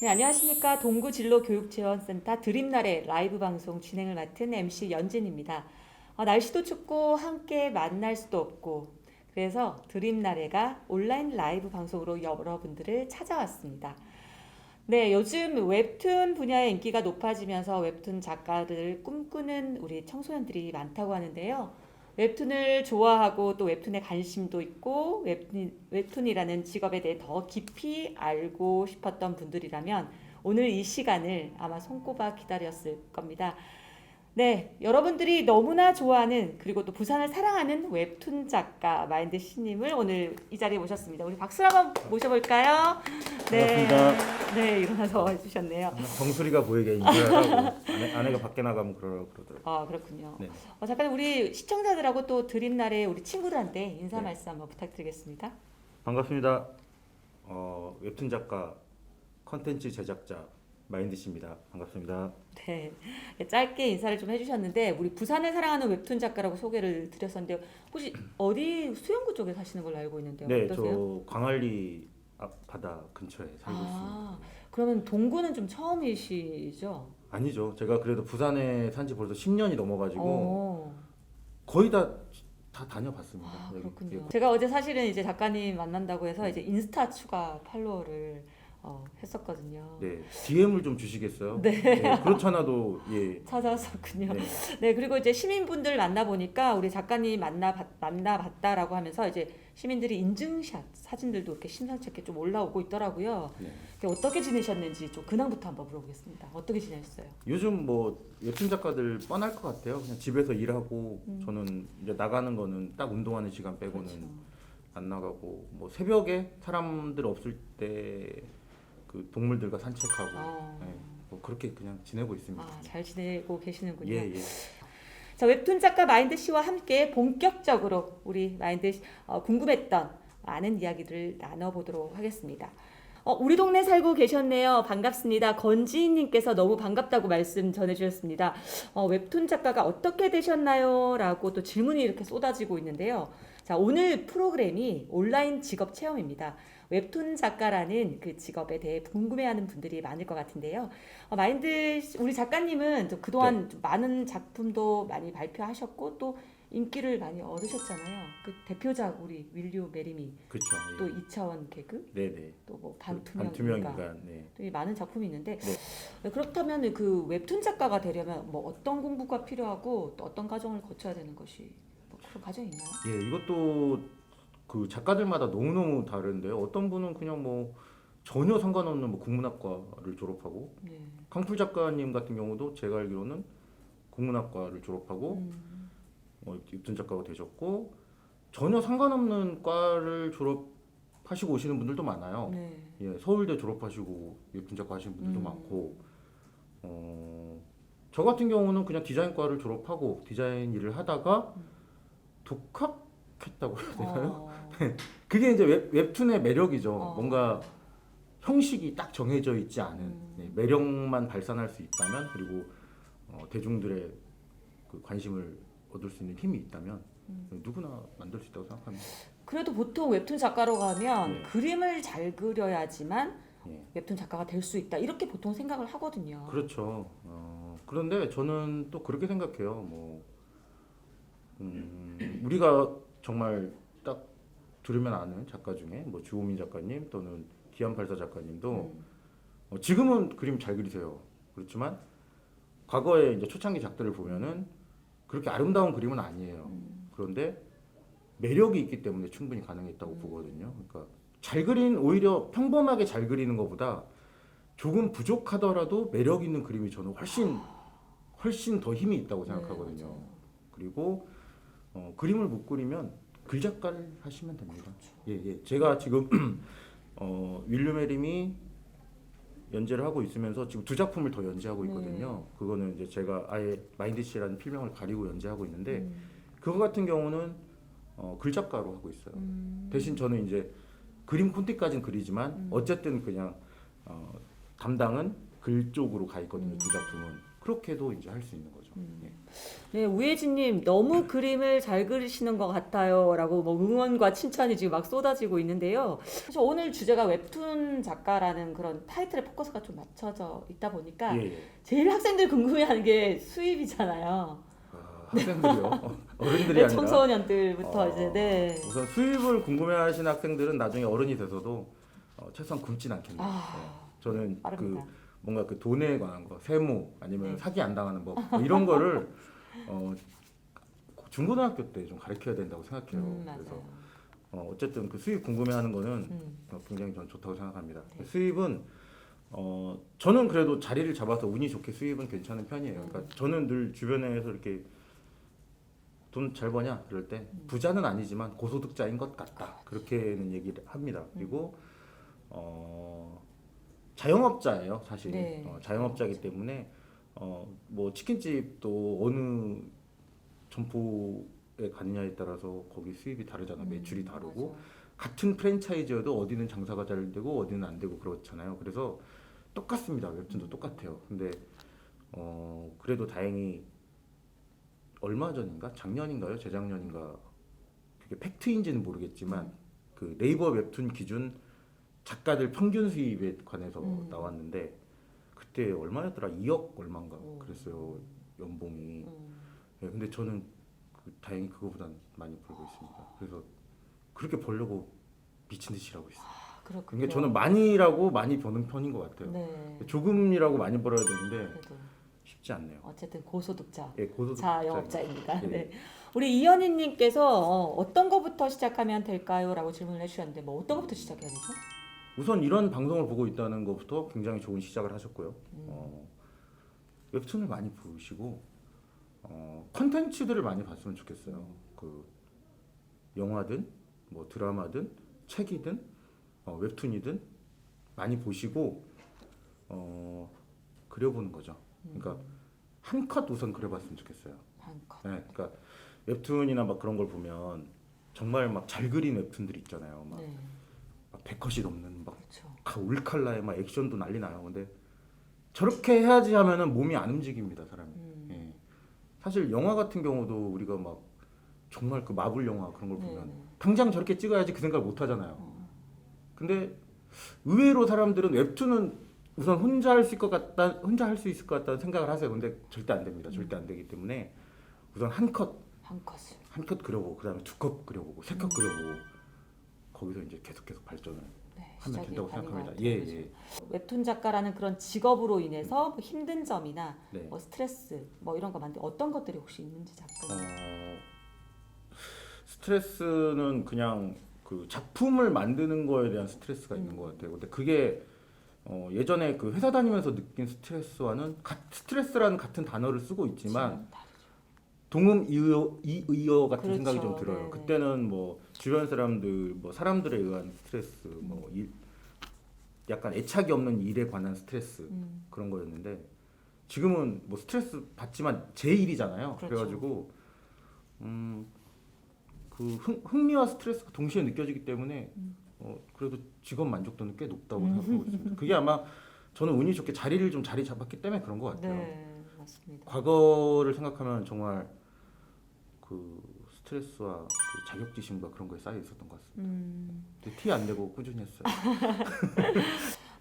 네, 안녕하십니까. 동구진로교육지원센터 드림날의 라이브 방송 진행을 맡은 MC 연진입니다. 날씨도 춥고 함께 만날 수도 없고 그래서 드림날의가 온라인 라이브 방송으로 여러분들을 찾아왔습니다. 네, 요즘 웹툰 분야의 인기가 높아지면서 웹툰 작가들을 꿈꾸는 우리 청소년들이 많다고 하는데요. 웹툰을 좋아하고 또 웹툰에 관심도 있고 웹툰이라는 직업에 대해 더 깊이 알고 싶었던 분들이라면 오늘 이 시간을 아마 손꼽아 기다렸을 겁니다. 네, 여러분들이 너무나 좋아하는 그리고 또 부산을 사랑하는 웹툰 작가 마인드 씨님을 오늘 이 자리에 모셨습니다. 우리 박수로 한번 모셔볼까요? 네, 반갑습니다. 네 일어나서 해주셨네요. 정수리가 보이게 인사하라고 아내가 밖에 나가면 그러더라고요. 아 그렇군요. 네. 잠깐 우리 시청자들하고 또 드림날의 우리 친구들한테 인사 네. 말씀 한번 부탁드리겠습니다. 반갑습니다. 웹툰 작가, 컨텐츠 제작자 마인드 씨입니다. 반갑습니다. 네, 짧게 인사를 좀 해주셨는데 우리 부산을 사랑하는 웹툰 작가라고 소개를 드렸었는데 혹시 어디 수영구 쪽에 사시는 걸로 알고 있는데요. 네, 어떠세요? 저 광안리 앞 바다 근처에 살고 있습니다. 그러면 동구는 좀 처음이시죠? 아니죠. 제가 그래도 부산에 산지 벌써 10년이 넘어가지고 어, 거의 다 다녀봤습니다. 여기. 그렇군요. 제가 어제 사실은 이제 작가님 만난다고 해서 네. 이제 인스타 추가 팔로워를 했었거든요. 네, DM을 좀 주시겠어요? 네. 그렇잖아도 예. 찾아왔었군요. 네. 네, 그리고 이제 시민분들 만나보니까 우리 작가님 만나봤다라고 하면서 이제 시민들이 인증샷 사진들도 이렇게 심상치 않게 좀 올라오고 있더라고요. 네. 어떻게 지내셨는지 좀 근황부터 한번 물어보겠습니다. 어떻게 지내셨어요? 요즘 뭐 웹툰 작가들 뻔할 것 같아요. 그냥 집에서 일하고 저는 이제 나가는 거는 딱 운동하는 시간 빼고는 그렇죠. 안 나가고 뭐 새벽에 사람들 없을 때 그 동물들과 산책하고 네, 뭐 그렇게 그냥 지내고 있습니다. 잘 지내고 계시는군요. 예, 예. 자, 웹툰 작가 마인드 씨와 함께 본격적으로 우리 마인드 궁금했던 많은 이야기들을 나눠보도록 하겠습니다. 우리 동네 살고 계셨네요. 반갑습니다. 건지인님께서 너무 반갑다고 말씀 전해주셨습니다. 웹툰 작가가 어떻게 되셨나요? 라고 또 질문이 이렇게 쏟아지고 있는데요. 자, 오늘 프로그램이 온라인 직업 체험입니다. 웹툰 작가라는 그 직업에 대해 궁금해하는 분들이 많을 것 같은데요. 마인드 우리 작가님은 또 그동안 좀 많은 작품도 많이 발표하셨고 또 인기를 많이 얻으셨잖아요. 그 대표작 우리 윌류 메리미, 그렇죠. 또 예. 2차원 개그, 네, 네. 또 뭐 반투명 반투명 인간, 인간. 네. 또 많은 작품이 있는데 네. 그렇다면 그 웹툰 작가가 되려면 뭐 어떤 공부가 필요하고 또 어떤 과정을 거쳐야 되는 것이 뭐 그런 과정이 있나요? 예, 이것도 그 작가들마다 너무너무 다른데요. 어떤 분은 그냥 뭐 전혀 상관없는 뭐 국문학과를 졸업하고 네. 강풀 작가님 같은 경우도 제가 알기로는 국문학과를 졸업하고 웹툰 작가가 되셨고 전혀 상관없는 과를 졸업하시고 오시는 분들도 많아요. 네. 예, 서울대 졸업하시고 웹툰 작가 하시는 분들도 많고 저 같은 경우는 그냥 디자인과를 졸업하고 디자인 일을 하다가 독학했다고 해야 되나요? 그게 이제 웹툰의 매력이죠. 뭔가 형식이 딱 정해져 있지 않은 매력만 발산할 수 있다면 그리고 대중들의 그 관심을 얻을 수 있는 힘이 있다면 누구나 만들 수 있다고 생각합니다. 그래도 보통 웹툰 작가로 가면 네. 그림을 잘 그려야지만 예. 웹툰 작가가 될 수 있다 이렇게 보통 생각을 하거든요. 그렇죠. 그런데 저는 또 그렇게 생각해요. 뭐 우리가 정말 딱 들으면 아는 작가 중에 뭐 주호민 작가님 또는 기안팔사 작가님도 지금은 그림 잘 그리세요. 그렇지만 과거에 이제 초창기 작들을 보면은 그렇게 아름다운 그림은 아니에요. 그런데 매력이 있기 때문에 충분히 가능했다고 보거든요. 그러니까 잘 그린 오히려 평범하게 잘 그리는 것보다 조금 부족하더라도 매력 있는 그림이 저는 훨씬 더 힘이 있다고 생각하거든요. 맞아요. 그리고 그림을 못 그리면 글작가를 하시면 됩니다. 예, 예. 제가 지금 윌류 메림이 연재를 하고 있으면서 지금 2작품을 더 연재하고 있거든요. 그거는 이제 제가 아예 마인드 씨라는 필명을 가리고 연재하고 있는데 그거 같은 경우는 글작가로 하고 있어요. 대신 저는 이제 그림 콘티까지는 그리지만 어쨌든 그냥 담당은 글 쪽으로 가 있거든요. 2작품은. 그렇게도 이제 할 수 있는 거죠. 예. 네, 우혜진님 너무 그림을 잘 그리시는 것 같아요라고 뭐 응원과 칭찬이 지금 막 쏟아지고 있는데요. 사실 오늘 주제가 웹툰 작가라는 그런 타이틀에 포커스가 좀 맞춰져 있다 보니까 예, 예. 제일 학생들 궁금해하는 게 수입이잖아요. 학생들이요. 어른들이 네, 아니라 청소년들부터 이제 네. 우선 수입을 궁금해하시는 학생들은 나중에 어른이 돼서도 최소한 굶진 않겠네요. 아, 네. 저는 빠릅니다. 그 뭔가 그 돈에 관한 거, 세무 아니면 네. 사기 안 당하는 법 뭐 이런 거를 중고등학교 때 좀 가르쳐야 된다고 생각해요. 맞아요. 그래서 어쨌든 그 수입 궁금해하는 거는 굉장히 전 좋다고 생각합니다. 수입은 저는 그래도 자리를 잡아서 운이 좋게 수입은 괜찮은 편이에요. 그러니까 저는 늘 주변에서 이렇게 돈 잘 버냐 그럴 때 부자는 아니지만 고소득자인 것 같다 그렇게는 얘기를 합니다. 그리고 자영업자예요 사실. 네. 자영업자이기 때문에 뭐 치킨집도 어느 점포에 가느냐에 따라서 거기 수입이 다르잖아요. 매출이 다르고 맞아. 같은 프랜차이즈여도 어디는 장사가 잘 되고 어디는 안 되고 그렇잖아요. 그래서 똑같습니다. 웹툰도 똑같아요. 근데 그래도 다행히 얼마 전인가 작년인가요? 재작년인가 그게 팩트인지는 모르겠지만 그 네이버 웹툰 기준 작가들 평균 수입에 관해서 나왔는데 그때 얼마였더라? 2억 얼마인가 그랬어요. 연봉이. 네, 근데 저는 다행히 그거보단 많이 벌고 있습니다. 그래서 그렇게 벌려고 미친 듯이 일하고 있어요. 그렇군요. 그러니까 저는 많이라고 많이 버는 편인 것 같아요. 네. 조금이라고 많이 벌어야 되는데 그래도 쉽지 않네요. 어쨌든 고소득자. 예, 고소득 자영업자입니다. 예. 네. 우리 이현희님께서 어떤 거부터 시작하면 될까요?라고 질문을 해주셨는데 뭐 어떤 거부터 시작해야 되죠? 우선 이런 방송을 보고 있다는 것부터 굉장히 좋은 시작을 하셨고요. 웹툰을 많이 보시고 컨텐츠들을 많이 봤으면 좋겠어요. 그 영화든 뭐 드라마든 책이든 웹툰이든 많이 보시고 그려보는 거죠. 그러니까 한 컷 우선 그려봤으면 좋겠어요. 한 컷. 네, 그러니까 웹툰이나 막 그런 걸 보면 정말 막 잘 그린 웹툰들 있잖아요. 막 네. 100컷이 넘는 막 그렇죠. 올칼라에 막 액션도 난리 나요. 근데 저렇게 해야지 하면은 몸이 안 움직입니다, 사람이. 예. 사실 영화 같은 경우도 우리가 막 정말 그 마블 영화 그런 걸 보면 네. 당장 저렇게 찍어야지 그 생각을 못 하잖아요. 근데 의외로 사람들은 웹툰은 우선 혼자 할 수 있을 것 같다는 생각을 하세요. 근데 절대 안 됩니다. 절대 안 되기 때문에 우선 한 컷을. 한 컷 그려보고 그다음에 두 컷 그려보고 세 컷 그려보고 거기서 이제 계속 발전을 네, 하면 시작이 된다고 가능한 생각합니다. 것 예, 같아요. 예. 웹툰 작가라는 그런 직업으로 인해서 뭐 힘든 점이나 네. 뭐 스트레스 뭐 이런 거 많은데 어떤 것들이 혹시 있는지 작가님? 스트레스는 그냥 그 작품을 만드는 거에 대한 스트레스가 있는 것 같아요. 근데 그게 예전에 그 회사 다니면서 느낀 스트레스와는 스트레스라는 같은 단어를 쓰고 있지만 동음 이의어 같은 그렇죠. 생각이 좀 들어요. 네네. 그때는 뭐 주변 사람들 뭐 사람들에 의한 스트레스 뭐 약간 애착이 없는 일에 관한 스트레스 그런 거였는데 지금은 뭐 스트레스 받지만 제 일이잖아요. 그렇죠. 그래가지고 그 흥미와 스트레스가 동시에 느껴지기 때문에 그래도 직업 만족도는 꽤 높다고 생각하고 있습니다. 그게 아마 저는 운이 좋게 자리 잡았기 때문에 그런 것 같아요. 네, 맞습니다. 과거를 생각하면 정말 그 스트레스와 그 자격지심과 그런 거에 쌓여 있었던 것 같습니다. 티 안 내고 꾸준히 했어요.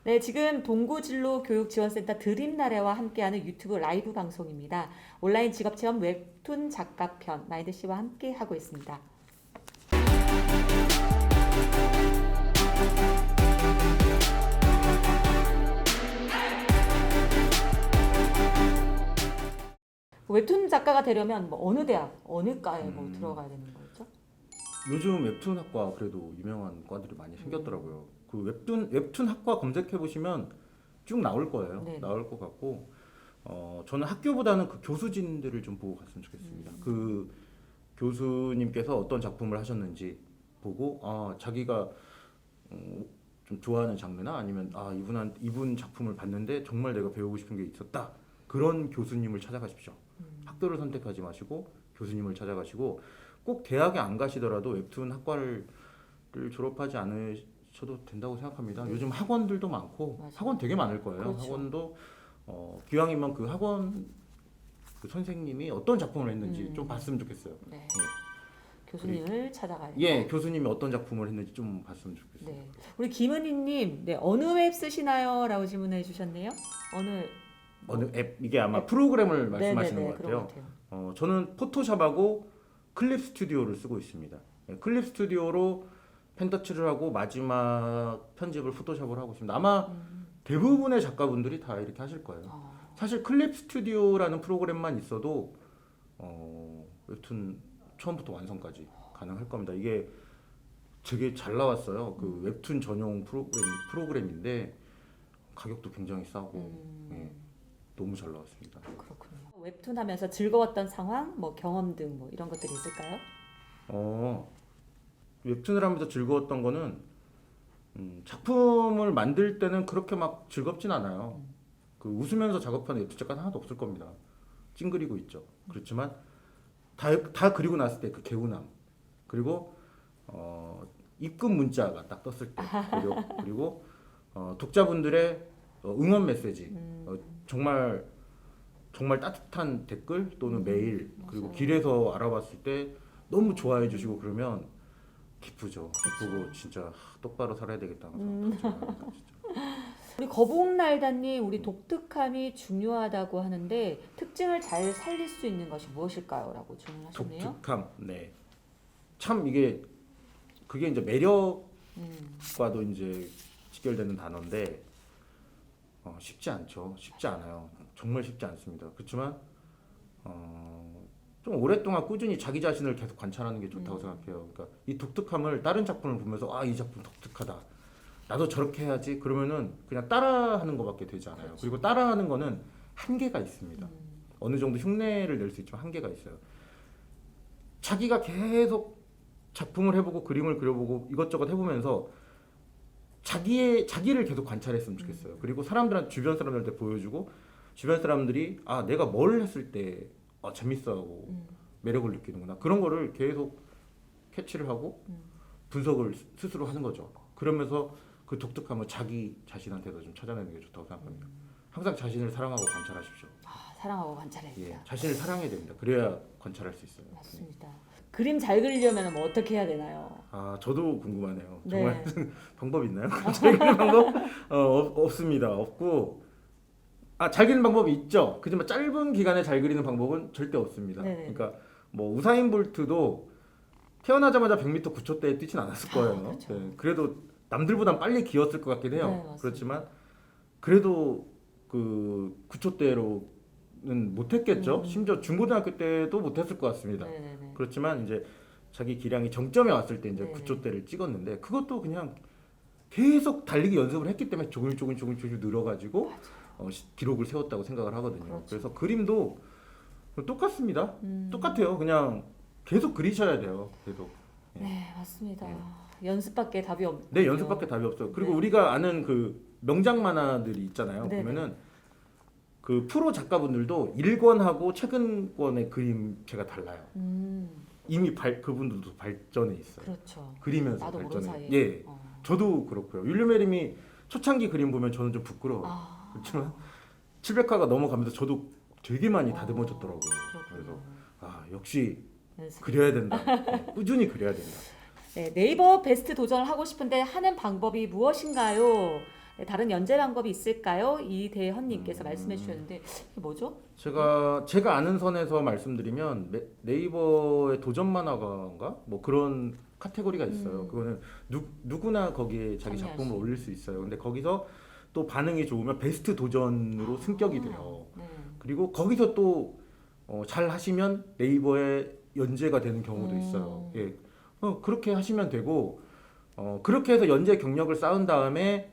네, 지금 동구진로 교육지원센터 드림나래와 함께하는 유튜브 라이브 방송입니다. 온라인 직업체험 웹툰 작가편 마이드 씨와 함께 하고 있습니다. 웹툰 작가가 되려면 뭐 어느 대학, 어느 과에 뭐 들어가야 되는 거죠? 요즘 웹툰 학과 그래도 유명한 과들이 많이 생겼더라고요. 그 웹툰 학과 검색해 보시면 쭉 나올 거예요. 네네. 나올 것 같고 저는 학교보다는 그 교수진들을 좀 보고 갔으면 좋겠습니다. 그 교수님께서 어떤 작품을 하셨는지 보고 자기가 좀 좋아하는 장르나 아니면 이분 작품을 봤는데 정말 내가 배우고 싶은 게 있었다. 그런 교수님을 찾아가십시오. 학교를 선택하지 마시고 교수님을 찾아가시고 꼭 대학에 안 가시더라도 웹툰 학과를 졸업하지 않으셔도 된다고 생각합니다. 요즘 학원들도 많고 맞아요. 학원 되게 많을 거예요. 그렇죠. 학원도 기왕이면 그 학원 그 선생님이 어떤 작품을 했는지 좀 봤으면 좋겠어요. 네. 교수님을 찾아가야 된다. 예, 교수님이 어떤 작품을 했는지 좀 봤으면 좋겠어요. 네. 우리 김은희님, 네, 어느 웹 쓰시나요? 라고 질문해 주셨네요. 어느 앱 이게 아마 프로그램을 말씀하시는 네네네, 것 그런 같아요. 것 같아요. 저는 포토샵하고 클립 스튜디오를 쓰고 있습니다. 예, 클립 스튜디오로 펜터치를 하고 마지막 편집을 포토샵으로 하고 있습니다. 아마 대부분의 작가분들이 다 이렇게 하실 거예요. 사실 클립 스튜디오라는 프로그램만 있어도 웹툰 처음부터 완성까지 가능할 겁니다. 이게 되게 잘 나왔어요. 그 웹툰 전용 프로그램인데 가격도 굉장히 싸고 예, 너무 잘 나왔습니다. 그렇군요. 웹툰 하면서 즐거웠던 상황, 뭐 경험 등 뭐 이런 것들이 있을까요? 웹툰을 하면서 즐거웠던 거는 작품을 만들 때는 그렇게 막 즐겁진 않아요. 그 웃으면서 작업하는 웹툰 작가는 하나도 없을 겁니다. 찡그리고 있죠. 그렇지만 다 그리고 났을 때 그 개운함 그리고 입금 문자가 딱 떴을 때 그리고 독자분들의 응원 메시지 정말 따뜻한 댓글 또는 메일 그리고 맞아요. 길에서 알아봤을 때 너무 좋아해 주시고 그러면 기쁘죠. 기쁘고 진짜 똑바로 살아야 되겠다는 생각 합니다. 우리 거북날다님, 우리 독특함이 중요하다고 하는데 특징을 잘 살릴 수 있는 것이 무엇일까요? 라고 질문하셨네요. 독특함, 네. 참 그게 이제 매력과도 이제 직결되는 단어인데 쉽지 않죠. 쉽지 않아요. 정말 쉽지 않습니다. 그렇지만 좀 오랫동안 꾸준히 자기 자신을 계속 관찰하는 게 좋다고 생각해요. 그러니까 이 독특함을 다른 작품을 보면서 이 작품 독특하다. 나도 저렇게 해야지. 그러면은 그냥 따라하는 것밖에 되지 않아요. 그렇죠. 그리고 따라하는 거는 한계가 있습니다. 어느 정도 흉내를 낼 수 있지만 한계가 있어요. 자기가 계속 작품을 해보고 그림을 그려보고 이것저것 해보면서 자기를 계속 관찰했으면 좋겠어요. 그리고 주변 사람들한테 보여주고 주변 사람들이 내가 뭘 했을 때 재밌어하고 매력을 느끼는구나. 그런 거를 계속 캐치를 하고 분석을 스스로 하는 거죠. 그러면서 그 독특함을 자기 자신한테도 좀 찾아내는 게 좋다고 생각합니다. 항상 자신을 사랑하고 관찰하십시오. 사랑하고 관찰해야 예, 된다. 자신을 사랑해야 됩니다. 그래야 관찰할 수 있어요. 맞습니다. 그림 잘 그리려면 뭐 어떻게 해야 되나요? 저도 궁금하네요. 네. 정말 방법 있나요? 잘 그리는 방법? 없습니다. 없고 잘 그리는 방법이 있죠. 그지만 짧은 기간에 잘 그리는 방법은 절대 없습니다. 네네. 그러니까 뭐 우사인 볼트도 태어나자마자 100m 9초대에 뛰진 않았을 거예요. 그렇죠. 네, 그래도 남들보단 빨리 기었을 것 같긴 해요. 네, 맞습니다. 그렇지만 그래도 그 9초대로는 못했겠죠. 심지어 중고등학교 때도 못했을 것 같습니다. 네네네. 그렇지만 이제 자기 기량이 정점에 왔을 때 이제 네네. 9초대를 찍었는데 그것도 그냥 계속 달리기 연습을 했기 때문에 조금 늘어가지고 기록을 세웠다고 생각을 하거든요. 그렇죠. 그래서 그림도 똑같습니다. 똑같아요. 그냥 계속 그리셔야 돼요. 계속. 네, 맞습니다. 연습밖에 답이 없. 네, 연습밖에 답이 없어요. 그리고 네. 우리가 아는 그 명작 만화들이 있잖아요. 네네. 보면은 그 프로 작가분들도 1권하고 최근 권의 그림체가 달라요. 이미 그분들도 발전해 있어요. 그렇죠. 그리면서 나도 모르는 발전해. 사이에. 예, 저도 그렇고요. 율리메림이 초창기 그림 보면 저는 좀 부끄러워요. 그렇지만 700화가 넘어가면서 저도 되게 많이 다듬어졌더라고요. 그래서 역시 연습. 그려야 된다. 네, 꾸준히 그려야 된다. 네, 네이버 베스트 도전을 하고 싶은데 하는 방법이 무엇인가요? 네, 다른 연재 방법이 있을까요? 이대헌님께서 말씀해 주셨는데 이게 뭐죠? 제가 아는 선에서 말씀드리면 네이버의 도전 만화가인가 뭐 그런 카테고리가 있어요. 그거는 누구나 거기에 자기 참여할 작품을 수 올릴 수 있어요. 근데 거기서 또 반응이 좋으면 베스트 도전으로 승격이 돼요. 네. 그리고 거기서 또 잘 하시면 네이버에 연재가 되는 경우도 있어요. 예, 그렇게 하시면 되고 그렇게 해서 연재 경력을 쌓은 다음에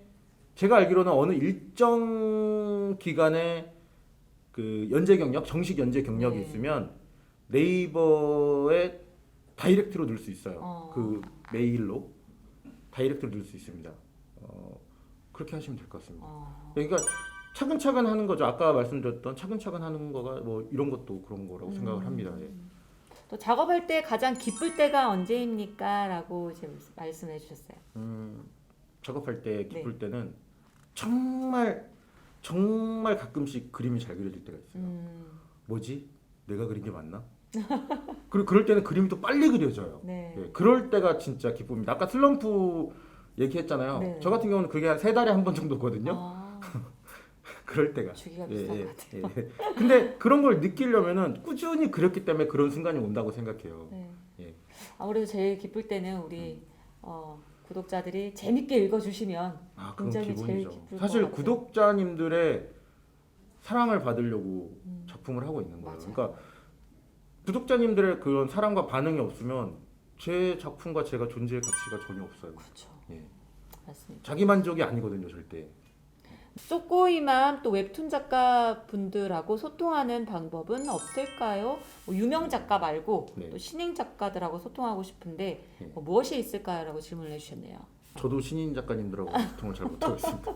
제가 알기로는 어느 일정 기간에 그 연재 경력, 정식 연재 경력이 네. 있으면 네이버에 다이렉트로 넣을 수 있어요. 그 메일로 다이렉트로 넣을 수 있습니다. 그렇게 하시면 될 것 같습니다. 그러니까 차근차근 하는 거죠. 아까 말씀드렸던 차근차근 하는 거가 뭐 이런 것도 그런 거라고 생각을 합니다. 예. 또 작업할 때 가장 기쁠 때가 언제입니까? 라고 지금 말씀해 주셨어요. 작업할 때 기쁠 네. 때는 정말 가끔씩 그림이 잘 그려질 때가 있어요. 뭐지? 내가 그린 게 맞나? 그리고 그럴 때는 그림이 또 빨리 그려져요. 네. 예, 그럴 때가 진짜 기쁩니다. 아까 슬럼프 얘기했잖아요. 네. 저 같은 경우는 그게 한 3달에 한 번 정도거든요. 아, 그럴 때가. 주기가 비슷한 것 같아요. 예. 근데 그런 걸 느끼려면은 꾸준히 그렸기 때문에 그런 순간이 온다고 생각해요. 네. 예. 아무래도 제일 기쁠 때는 우리 구독자들이 재밌게 읽어주시면 아, 그건 굉장히 제일 기본이죠. 기쁠 사실 것 같아요. 구독자님들의 사랑을 받으려고 작품을 하고 있는 거예요. 맞아요. 그러니까 구독자님들의 그런 사랑과 반응이 없으면 제 작품과 제가 존재의 가치가 전혀 없어요. 그렇죠. 예. 맞습니다. 자기 만족이 아니거든요, 절대. 쪼꼬이맘 또 웹툰 작가 분들하고 소통하는 방법은 없을까요? 뭐 유명 작가 말고 네. 또 신인 작가들하고 소통하고 싶은데 네. 무엇이 있을까요?라고 질문을 해주셨네요. 저도 신인 작가님들하고 소통을 잘 못하고 있습니다.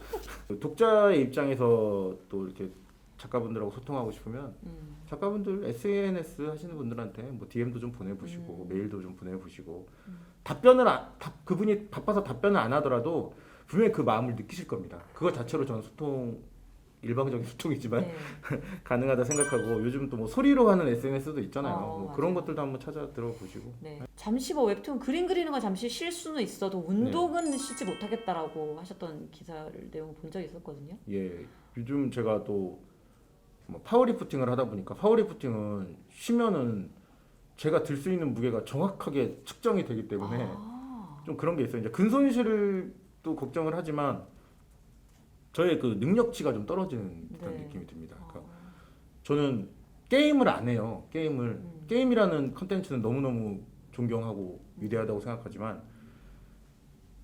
독자의 입장에서 또 이렇게 작가분들하고 소통하고 싶으면 작가분들 SNS 하시는 분들한테 뭐 DM도 좀 보내보시고 메일도 좀 보내보시고 답변을 그분이 바빠서 답변을 안 하더라도 분명히 그 마음을 느끼실 겁니다. 그거 자체로 저는 일방적인 소통이지만 네. 가능하다 생각하고 요즘 또 뭐 소리로 하는 SNS도 있잖아요. 뭐 맞아요. 그런 것들도 한번 찾아 들어보시고. 네. 잠시 뭐 웹툰 그림 그리는 건 잠시 쉴 수는 있어도 운동은 쉬지 못하겠다라고 하셨던 기사를 내용 본 적이 있었거든요. 예, 요즘 제가 또 뭐 파워리프팅을 하다 보니까 파워리프팅은 쉬면은 제가 들 수 있는 무게가 정확하게 측정이 되기 때문에 좀 그런 게 있어요. 이제 근손실도 걱정을 하지만 저의 그 능력치가 좀 떨어지는 듯한 네. 느낌이 듭니다. 그러니까 저는 게임을 안 해요. 게임이라는 컨텐츠는 너무너무 존경하고 위대하다고 생각하지만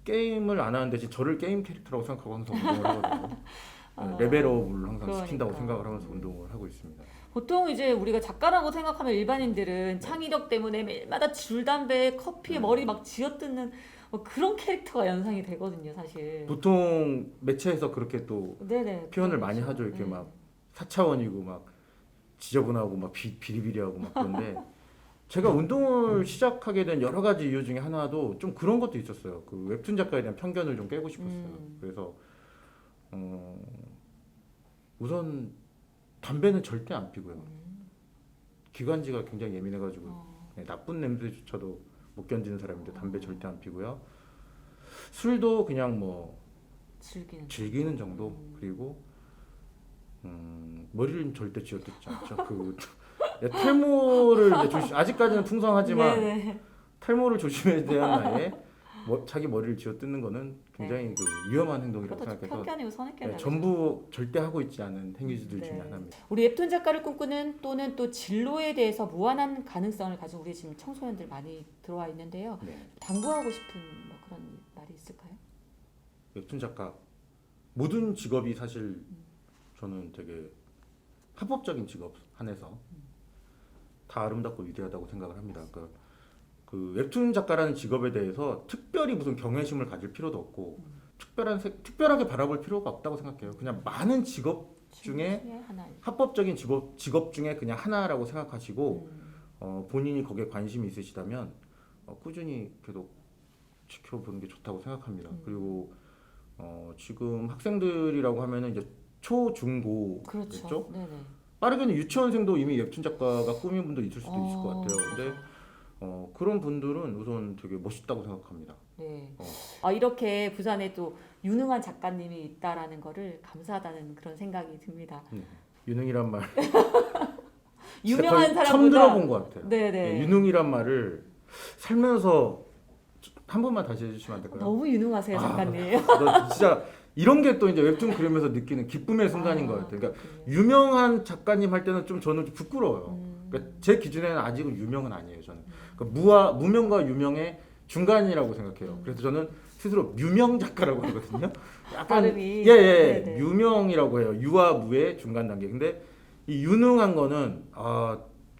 게임을 안 하는 대신 저를 게임 캐릭터라고 생각하고 항상 운동을 하거든요. 레벨업을 항상 시킨다고 그러니까. 생각을 하면서 운동을 하고 있습니다. 보통 이제 우리가 작가라고 생각하면 일반인들은 창의력 때문에 매일마다 줄담배에 커피에 머리 막 쥐어뜯는 그런 캐릭터가 연상이 되거든요, 사실. 보통 매체에서 그렇게 또 네네. 표현을 많이 하죠. 이렇게 막 4차원이고 막 지저분하고 막 비리비리하고 막 그런데 제가 운동을 시작하게 된 여러 가지 이유 중에 하나도 좀 그런 것도 있었어요. 그 웹툰 작가에 대한 편견을 좀 깨고 싶었어요. 그래서 우선 담배는 절대 안 피고요. 기관지가 굉장히 예민해가지고 네, 나쁜 냄새조차도 못 견디는 사람인데 담배 절대 안 피고요. 술도 그냥 뭐 즐기는 정도. 그리고 머리를 절대 쥐어뜯지 않죠. 탈모를 이제 아직까지는 풍성하지만 네네. 탈모를 조심해야 되는 나이에 자기 머리를 쥐어뜯는 거는 굉장히 그 위험한 행동이라고 그것도 생각해서 편견이고 선입견이죠. 전부 절대 하고 있지 않은 행위들 중에 하나입니다. 우리 웹툰 작가를 꿈꾸는 또는 또 진로에 대해서 무한한 가능성을 가진 우리 지금 청소년들 많이 들어와 있는데요. 네. 당부하고 싶은 뭐 그런 말이 있을까요? 웹툰 작가 모든 직업이 사실 저는 되게 합법적인 직업 한해서 다 아름답고 위대하다고 생각을 합니다. 그러니까 그 웹툰 작가라는 직업에 대해서 특별히 무슨 경외심을 가질 필요도 없고 특별하게 바라볼 필요가 없다고 생각해요. 그냥 많은 직업 중에 합법적인 직업 중에 그냥 하나라고 생각하시고 본인이 거기에 관심이 있으시다면 꾸준히 계속 지켜보는 게 좋다고 생각합니다. 그리고 지금 학생들이라고 하면은 이제 초, 중, 고겠죠? 그렇죠. 네네. 빠르게는 유치원생도 이미 웹툰 작가가 꿈인 분들 있을 수도 있을 것 같아요. 근데 그런 분들은 우선 되게 멋있다고 생각합니다. 네. 이렇게 부산에 또 유능한 작가님이 있다라는 거를 감사하다는 그런 생각이 듭니다. 유능이란 말 유명한 사람보다 처음 들어본 것 같아요. 네네. 유능이란 말을 살면서 한 번만 다시 해주시면 안 될까요? 너무 유능하세요, 작가님. 너 진짜 이런 게 또 이제 웹툰 그리면서 느끼는 기쁨의 순간인 것 같아요. 그러니까 유명한 작가님 할 때는 좀 저는 좀 부끄러워요. 그러니까 제 기준에는 아직은 유명은 아니에요. 저는 그러니까 무명과 유명의 중간이라고 생각해요. 그래서 저는 스스로 유명 작가라고 하거든요. 약간 발음이 예, 유명이라고 해요. 유와 무의 중간 단계. 근데 이 유능한 거는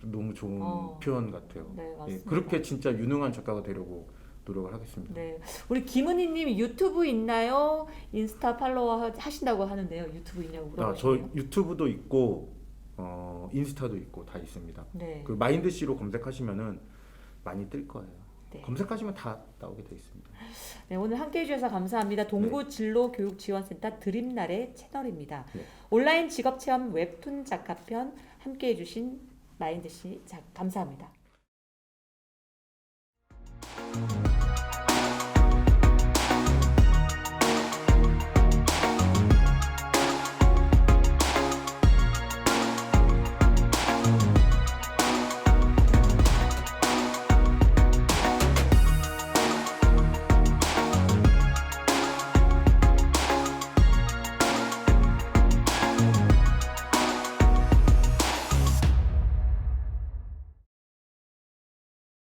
너무 좋은 표현 같아요. 네, 맞습니다. 그렇게 진짜 유능한 작가가 되려고 노력을 하겠습니다. 네, 우리 김은희님 유튜브 있나요? 인스타 팔로워 하신다고 하는데요. 유튜브 있냐고 물어보시네요. 저 유튜브도 있고 인스타도 있고 다 있습니다. 네. 그 마인드씨로 검색하시면은 많이 뜰 거예요. 네. 검색하시면 다 나오게 돼 있습니다. 네, 오늘 함께해 주셔서 감사합니다. 동구진로교육지원센터 드림날의 채널입니다. 네. 온라인 직업체험 웹툰 작가편 함께해 주신 마인드 씨, 자, 감사합니다.